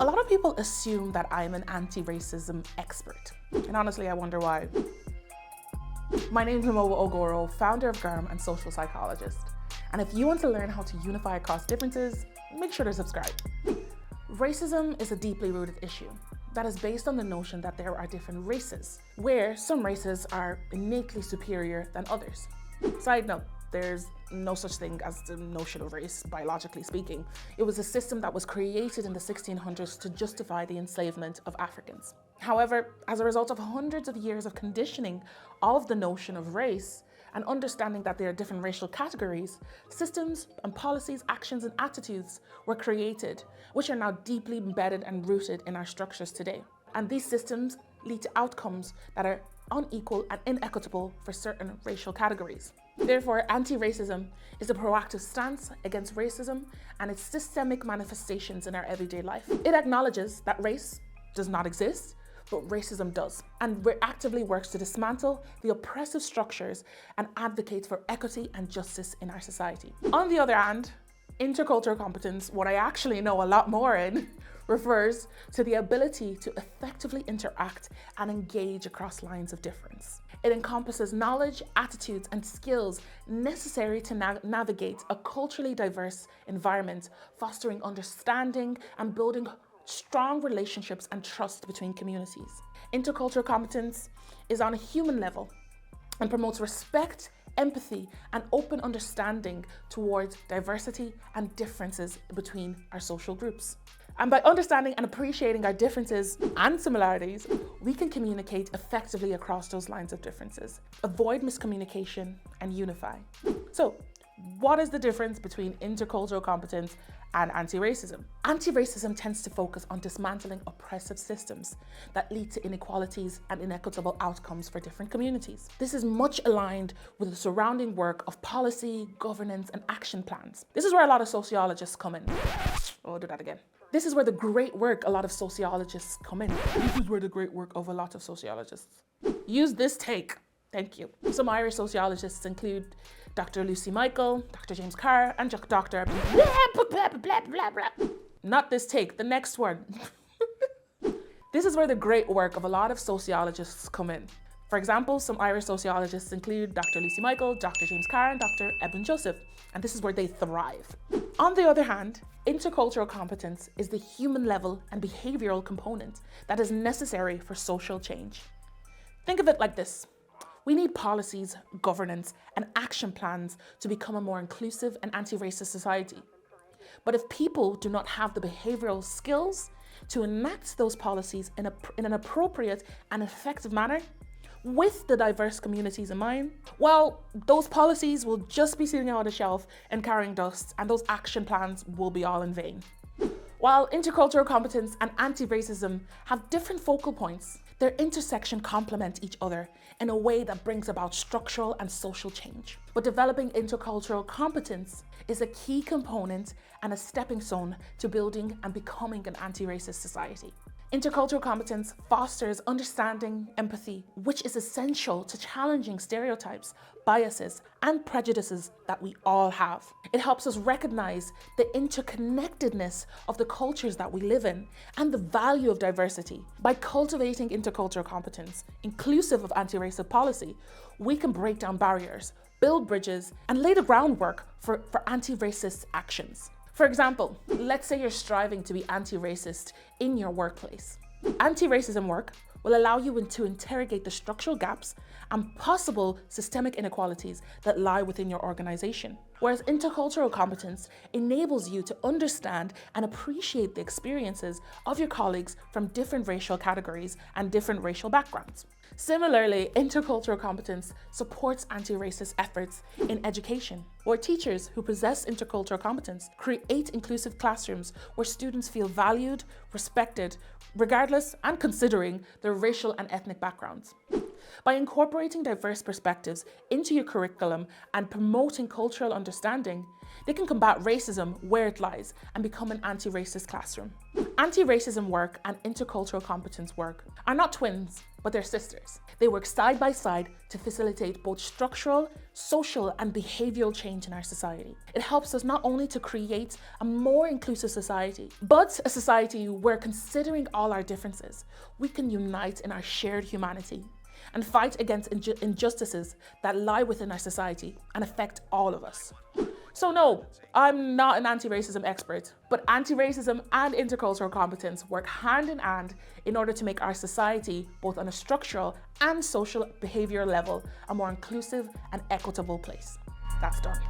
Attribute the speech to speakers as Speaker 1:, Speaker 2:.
Speaker 1: A lot of people assume that I'm an anti-racism expert, and honestly, I wonder why. My name is Momo Ogoro, founder of GORM and social psychologist. And if you want to learn how to unify across differences, make sure to subscribe. Racism is a deeply rooted issue that is based on the notion that there are different races, where some races are innately superior than others. Side note, there's no such thing as the notion of race, biologically speaking. It was a system that was created in the 1600s to justify the enslavement of Africans. However, as a result of hundreds of years of conditioning of the notion of race and understanding that there are different racial categories, systems and policies, actions and attitudes were created, which are now deeply embedded and rooted in our structures today. And these systems lead to outcomes that are unequal and inequitable for certain racial categories. Therefore, anti-racism is a proactive stance against racism and its systemic manifestations in our everyday life. It acknowledges that race does not exist, but racism does, and actively works to dismantle the oppressive structures and advocates for equity and justice in our society. On the other hand, intercultural competence, what I actually know a lot more in, refers to the ability to effectively interact and engage across lines of difference. It encompasses knowledge, attitudes, and skills necessary to navigate a culturally diverse environment, fostering understanding and building strong relationships and trust between communities. Intercultural competence is on a human level and promotes respect, empathy, and open understanding towards diversity and differences between our social groups. And by understanding and appreciating our differences and similarities, we can communicate effectively across those lines of differences, avoid miscommunication, and unify. So, what is the difference between intercultural competence and anti-racism? Anti-racism tends to focus on dismantling oppressive systems that lead to inequalities and inequitable outcomes for different communities. This is much aligned with the surrounding work of policy, governance, and action plans. This is where a lot of sociologists come in. Oh, I'll do that again. This is where the great work a lot of sociologists come in. This is where the great work of a lot of sociologists. Use this take. Thank you. Some Irish sociologists include Dr. Lucy Michael, Dr. James Carr, and Dr. Not this take, the next one. This is where the great work of a lot of sociologists come in. For example, some Irish sociologists include Dr. Lucy Michael, Dr. James Carr, and Dr. Eben Joseph, and this is where they thrive. On the other hand, intercultural competence is the human level and behavioral component that is necessary for social change. Think of it like this. We need policies, governance, and action plans to become a more inclusive and anti-racist society. But if people do not have the behavioral skills to enact those policies in an appropriate and effective manner, with the diverse communities in mind, well, those policies will just be sitting on the shelf and carrying dust, and those action plans will be all in vain. While intercultural competence and anti-racism have different focal points, their intersection complement each other in a way that brings about structural and social change. But developing intercultural competence is a key component and a stepping stone to building and becoming an anti-racist society. Intercultural competence fosters understanding, empathy, which is essential to challenging stereotypes, biases, and prejudices that we all have. It helps us recognize the interconnectedness of the cultures that we live in and the value of diversity. By cultivating intercultural competence, inclusive of anti-racist policy, we can break down barriers, build bridges, and lay the groundwork for anti-racist actions. For example, let's say you're striving to be anti-racist in your workplace. Anti-racism work will allow you to interrogate the structural gaps and possible systemic inequalities that lie within your organization. Whereas intercultural competence enables you to understand and appreciate the experiences of your colleagues from different racial categories and different racial backgrounds. Similarly, intercultural competence supports anti-racist efforts in education, where teachers who possess intercultural competence create inclusive classrooms where students feel valued, respected, regardless and considering their racial and ethnic backgrounds. By incorporating diverse perspectives into your curriculum and promoting cultural understanding, they can combat racism where it lies and become an anti-racist classroom. Anti-racism work and intercultural competence work are not twins, but they're sisters. They work side by side to facilitate both structural, social, and behavioral change in our society. It helps us not only to create a more inclusive society, but a society where, considering all our differences, we can unite in our shared humanity and fight against injustices that lie within our society and affect all of us. So no, I'm not an anti-racism expert, but anti-racism and intercultural competence work hand in hand in order to make our society, both on a structural and social behavioral level, a more inclusive and equitable place. That's done.